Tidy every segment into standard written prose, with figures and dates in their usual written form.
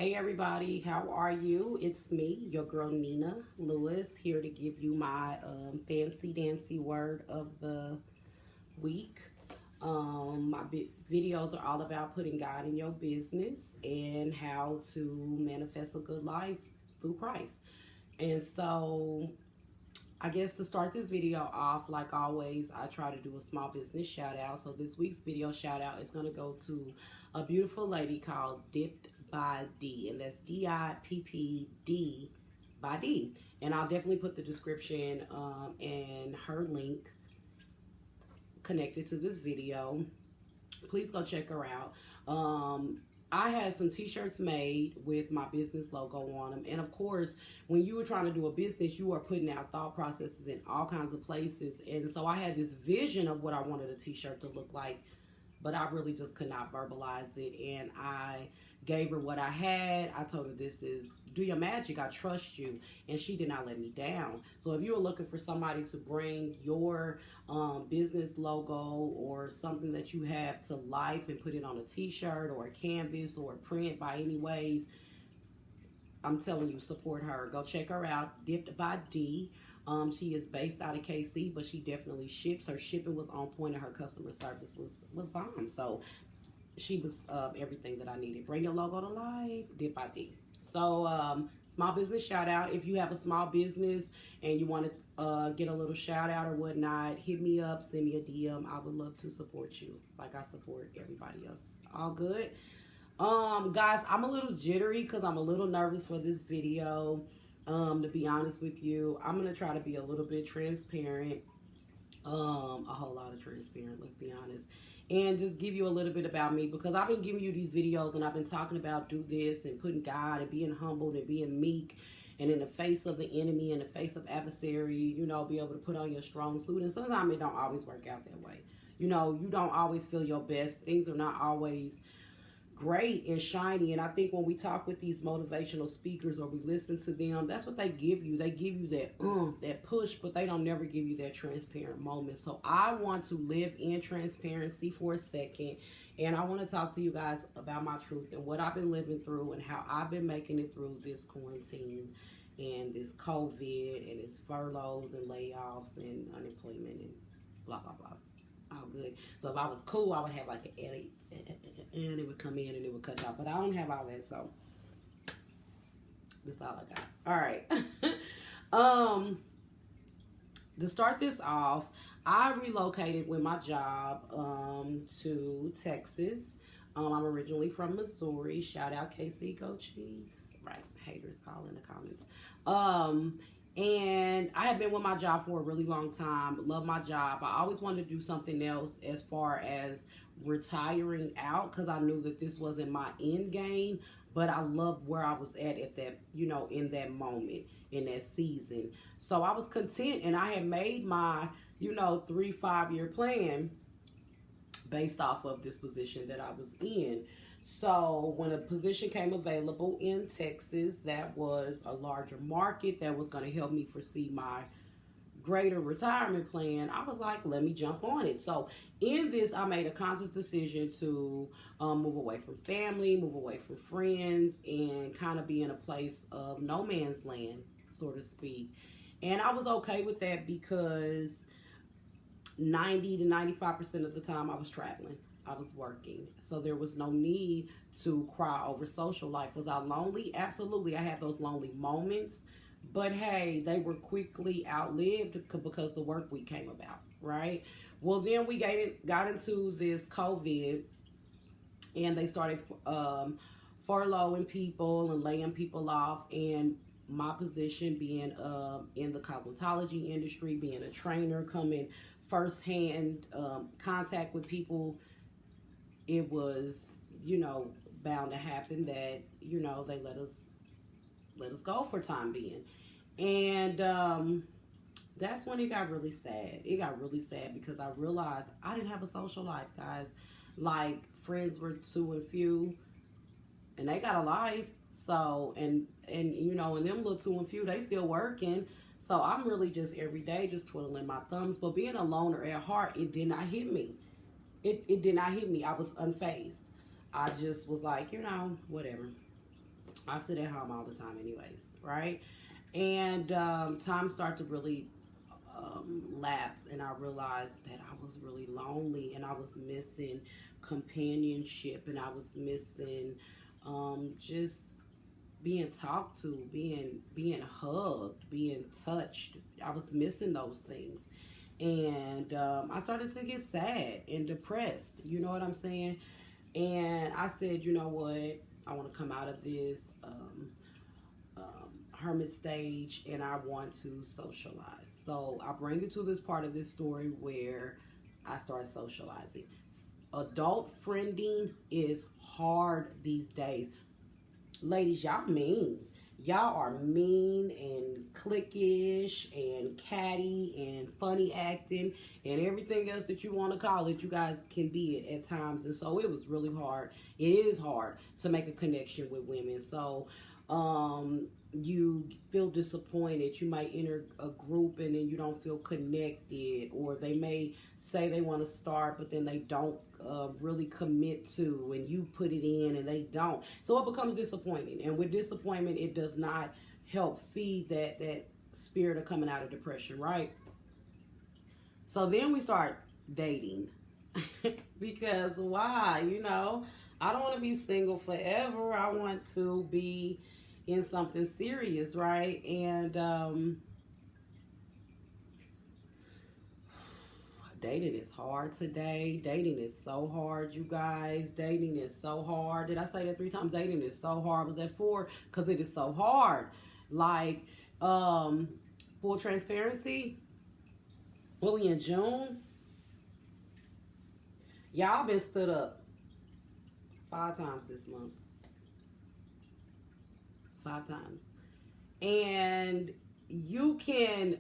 Hey everybody, how are you? It's me, your girl Nina Lewis, here to give you my fancy dancy word of the week. My videos are all about putting God in your business and how to manifest a good life through Christ. And so I guess to start this video off, like always, I try to do a small business shout out. So this week's video shout out is going to go to a beautiful lady called Dipp'd by D, and that's Dippd by D. And I'll definitely put the description and her link connected to this video. Please go check her out. I had some t-shirts made with my business logo on them. And of course, when you were trying to do a business, you are putting out thought processes in all kinds of places. And so I had this vision of what I wanted a t-shirt to look like, but I really just could not verbalize it. And I gave her what I had. I told her, this is, do your magic. I trust you. And she did not let me down. So if you were looking for somebody to bring your business logo or something that you have to life and put it on a t-shirt or a canvas or a print by any ways, I'm telling you, support her. Go check her out, Dipp'd by D. She is based out of KC, but she definitely ships. Her shipping was on point and her customer service was bomb. So she was everything that I needed. Bring your logo to life, Dipp'd by D. So small business shout out. If you have a small business and you want to get a little shout out or whatnot, hit me up, send me a DM. I would love to support you like I support everybody else. All good. Guys, I'm a little jittery because I'm a little nervous for this video. To be honest with you, I'm gonna try to be a little bit transparent, a whole lot of transparent, let's be honest, and just give you a little bit about me, because I've been giving you these videos and I've been talking about do this and putting God and being humbled and being meek, and in the face of the enemy, in the face of adversary, you know, be able to put on your strong suit. And sometimes it don't always work out that way. You know, you don't always feel your best. Things are not always great and shiny. And I think when we talk with these motivational speakers or we listen to them, that's what they give you. They give you that push, but they don't never give you that transparent moment. So I want to live in transparency for a second, and I want to talk to you guys about my truth and what I've been living through and how I've been making it through this quarantine and this COVID and its furloughs and layoffs and unemployment and blah blah blah. All good. So if I was cool, I would have like an edit, and it would come in and it would cut out. But I don't have all that, so that's all I got. All right. To start this off, I relocated with my job to Texas. I'm originally from Missouri. Shout out KC, go Chiefs. Right, haters all in the comments. And I have been with my job for a really long time. Love my job. I always wanted to do something else as far as retiring out, because I knew that this wasn't my end game. But I loved where I was at that, you know, in that moment, in that season. So I was content, and I had made my, you know, 3-5 year plan based off of this position that I was in. So when a position came available in Texas that was a larger market that was going to help me foresee my greater retirement plan, I was like, let me jump on it. So in this, I made a conscious decision to move away from family, move away from friends, and kind of be in a place of no man's land, so to speak. And I was okay with that because 90 to 95% of the time I was traveling. I was working. So there was no need to cry over social life. Was I lonely? Absolutely. I had those lonely moments. But hey, they were quickly outlived because the work week came about, right? Well, then we got into this COVID, and they started furloughing people and laying people off. And my position being in the cosmetology industry, being a trainer, coming firsthand contact with people, it was, you know, bound to happen that, you know, they let us go for time being. And that's when it got really sad. It got really sad because I realized I didn't have a social life, guys. Like, friends were too and few, and they got a life. So, and you know, and them little too and few, they still working. So I'm really just every day just twiddling my thumbs. But being a loner at heart, it did not hit me. It did not hit me. I was unfazed. I just was like, you know, whatever. I sit at home all the time anyways, right? And time started to really lapse, and I realized that I was really lonely, and I was missing companionship, and I was missing just being talked to, being hugged, being touched. I was missing those things. And I started to get sad and depressed. You know what I'm saying? And I said, you know what? I want to come out of this hermit stage, and I want to socialize. So I bring you to this part of this story where I started socializing. Adult friending is hard these days. Ladies, y'all mean. Y'all are mean and cliquish and catty and funny acting and everything else that you want to call it. You guys can be it at times. And so it was really hard. It is hard to make a connection with women. So you feel disappointed. You might enter a group and then you don't feel connected, or they may say they want to start but then they don't really commit to, and you put it in and they don't. So it becomes disappointing, and with disappointment it does not help feed that spirit of coming out of depression, right? So then we start dating because why? I don't want to be single forever. I want to be in something serious, right? And dating is hard today. Dating is so hard, you guys. Dating is so hard. Did I say that 3 times? Dating is so hard. Was that 4? Because it is so hard. Like, full transparency, when we in June, y'all been stood up 5 times this month. 5 times. And you can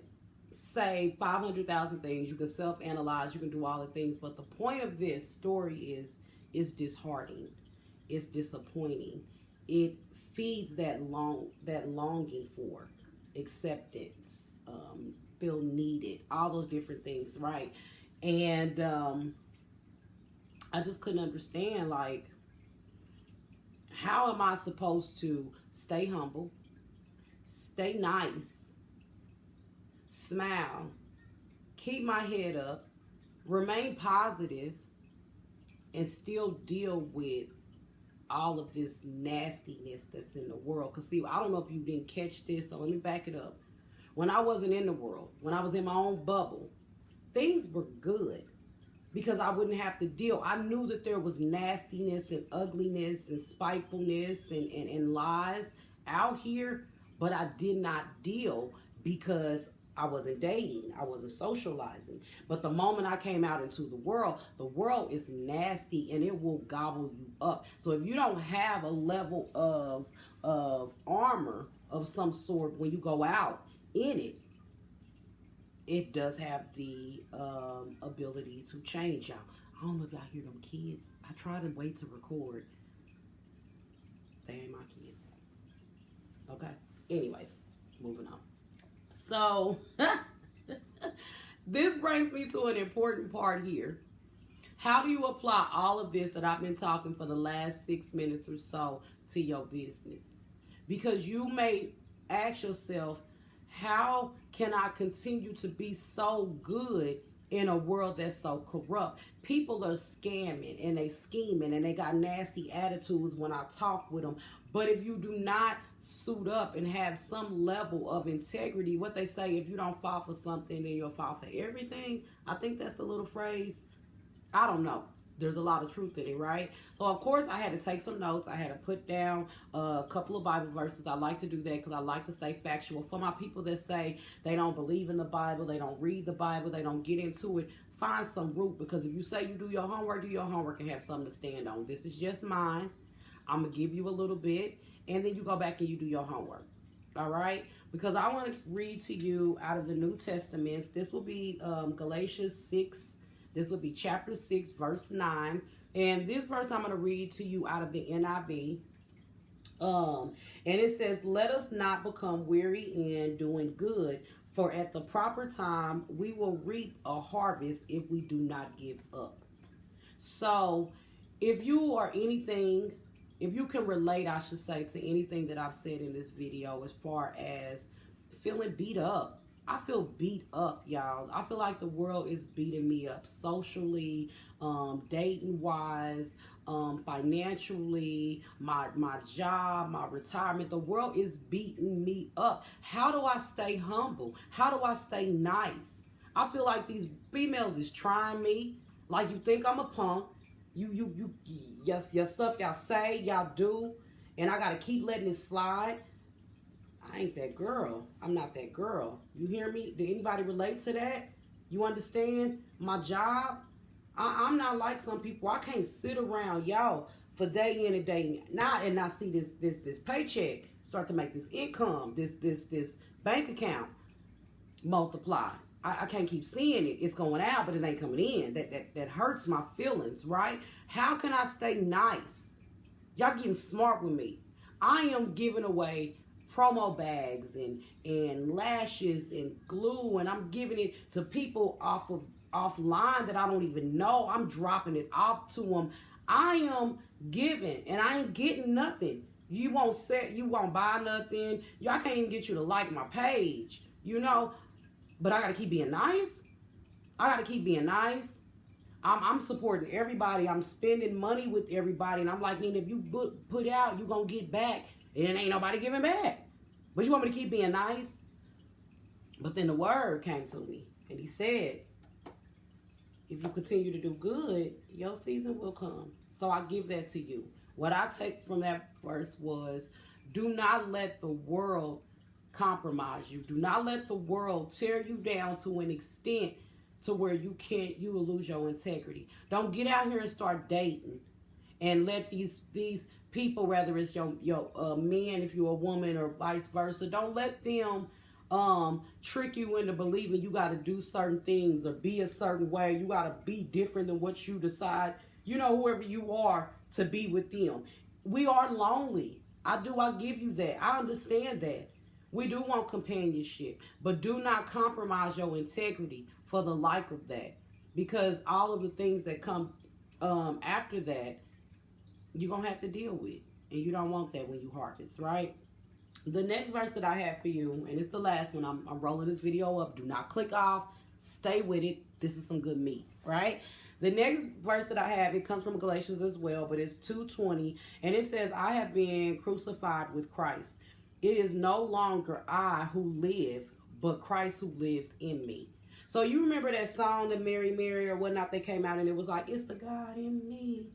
say 500,000 things. You can self-analyze. You can do all the things. But the point of this story is disheartening. It's disappointing. It feeds that longing for acceptance, feel needed, all those different things, right? And I just couldn't understand, like, how am I supposed to stay humble, stay nice, smile, keep my head up, remain positive, and still deal with all of this nastiness that's in the world? Because, see, I don't know if you didn't catch this, so let me back it up. When I wasn't in the world, when I was in my own bubble, things were good. Because I wouldn't have to deal. I knew that there was nastiness and ugliness and spitefulness and lies out here, but I did not deal because I wasn't dating. I wasn't socializing. But the moment I came out into the world is nasty and it will gobble you up. So if you don't have a level of armor of some sort when you go out in it, it does have the ability to change y'all. I don't know if y'all hear them kids. I try to wait to record. They ain't my kids. Okay. Anyways, moving on. So, this brings me to an important part here. How do you apply all of this that I've been talking for the last 6 minutes or so to your business? Because you may ask yourself, how can I continue to be so good in a world that's so corrupt? People are scamming and they scheming and they got nasty attitudes when I talk with them. But if you do not suit up and have some level of integrity, what they say, if you don't fall for something, then you'll fall for everything. I think that's the little phrase. I don't know. There's a lot of truth in it, right? So, of course, I had to take some notes. I had to put down a couple of Bible verses. I like to do that because I like to stay factual. For my people that say they don't believe in the Bible, they don't read the Bible, they don't get into it, find some root. Because if you say you do your homework and have something to stand on. This is just mine. I'm going to give you a little bit, and then you go back and you do your homework. All right? Because I want to read to you out of the New Testaments. This will be Galatians 6. This will be chapter 6, verse 9. And this verse I'm going to read to you out of the NIV. And it says, let us not become weary in doing good, for at the proper time we will reap a harvest if we do not give up. So if you are anything if you can relate, I should say, to anything that I've said in this video as far as feeling beat up. I feel beat up, y'all. I feel like the world is beating me up socially, dating wise, financially, my job, my retirement. The world is beating me up. How do I stay humble? How do I stay nice? I feel like these females is trying me. Like, you think I'm a punk. Your stuff y'all say, y'all do, and I gotta keep letting it slide. I ain't that girl. I'm not that girl. You hear me? Did anybody relate to that? You understand? My job, I'm not like some people. I can't sit around, y'all, for day in and day out and not see this paycheck start to make this income, this bank account multiply. I can't keep seeing it. It's going out, but it ain't coming in. That hurts my feelings, right? How can I stay nice? Y'all getting smart with me. I am giving away promo bags and lashes and glue, and I'm giving it to people offline that I don't even know. I'm dropping it off to them. I am giving, and I ain't getting nothing. You won't buy nothing. I can't even get you to like my page, but I gotta keep being nice. I'm supporting everybody. I'm spending money with everybody, and I'm like, Nina, if you put out, you gonna get back. And ain't nobody giving back. But you want me to keep being nice? But then the word came to me. And he said, if you continue to do good, your season will come. So I give that to you. What I take from that verse was, do not let the world compromise you. Do not let the world tear you down to an extent to where you will lose your integrity. Don't get out here and start dating and let these people, whether it's your men, if you're a woman, or vice versa, don't let them trick you into believing you got to do certain things or be a certain way. You got to be different than what you decide, whoever you are, to be with them. We are lonely. I give you that. I understand that. We do want companionship, but do not compromise your integrity for the like of that, because all of the things that come after that, you're going to have to deal with. And you don't want that when you harvest, right? The next verse that I have for you, and it's the last one. I'm rolling this video up. Do not click off. Stay with it. This is some good meat, right? The next verse that I have, it comes from Galatians as well, but it's 2:20. And it says, I have been crucified with Christ. It is no longer I who live, but Christ who lives in me. So you remember that song, the Mary Mary or whatnot, they came out and it was like, it's the God in me.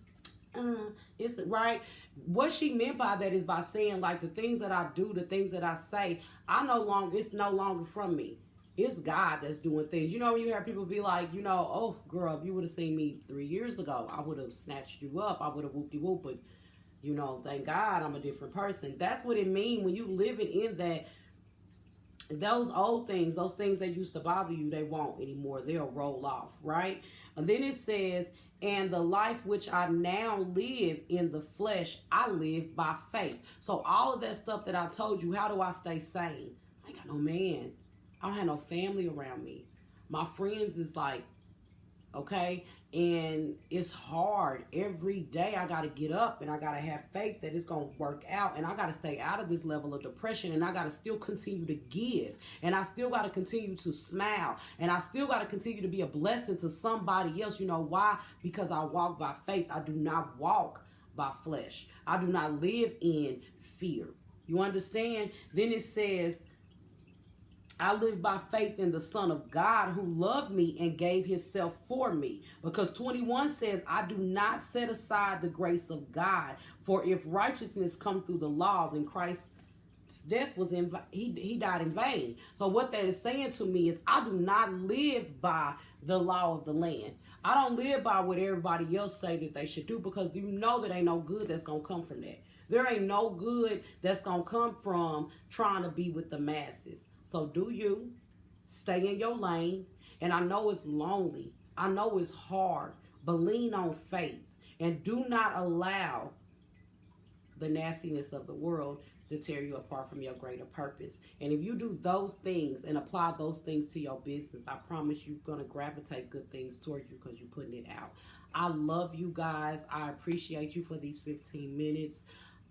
It's right. What she meant by that is by saying, like, the things that I do, the things that I say, it's no longer from me. It's God that's doing things. You hear people be like, oh, girl, if you would have seen me 3 years ago, I would have snatched you up. I would have whoop-de-whoop, but, thank God I'm a different person. That's what it means when you living in that. Those old things, those things that used to bother you, they won't anymore. They'll roll off, right? And then it says, and the life which I now live in the flesh, I live by faith. So all of that stuff that I told you, how do I stay sane? I ain't got no man. I don't have no family around me. My friends is like, okay? And it's hard. Every day I got to get up and I got to have faith that it's going to work out. And I got to stay out of this level of depression. And I got to still continue to give. And I still got to continue to smile. And I still got to continue to be a blessing to somebody else. You know why? Because I walk by faith. I do not walk by flesh. I do not live in fear. You understand? Then it says, I live by faith in the Son of God who loved me and gave himself for me. Because 21 says, I do not set aside the grace of God. For if righteousness come through the law, then Christ's death was he died in vain. So what that is saying to me is I do not live by the law of the land. I don't live by what everybody else say that they should do, because you know that ain't no good that's going to come from that. There ain't no good that's going to come from trying to be with the masses. So do you stay in your lane. And I know it's lonely. I know it's hard, but lean on faith and do not allow the nastiness of the world to tear you apart from your greater purpose. And if you do those things and apply those things to your business, I promise you're going to gravitate good things towards you because you're putting it out. I love you guys. I appreciate you for these 15 minutes.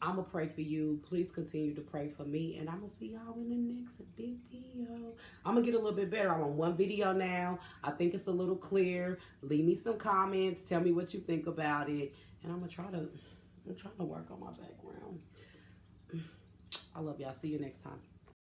I'm going to pray for you. Please continue to pray for me. And I'm going to see y'all in the next video. I'm going to get a little bit better. I'm on one video now. I think it's a little clear. Leave me some comments. Tell me what you think about it. And I'm trying to work on my background. I love y'all. See you next time.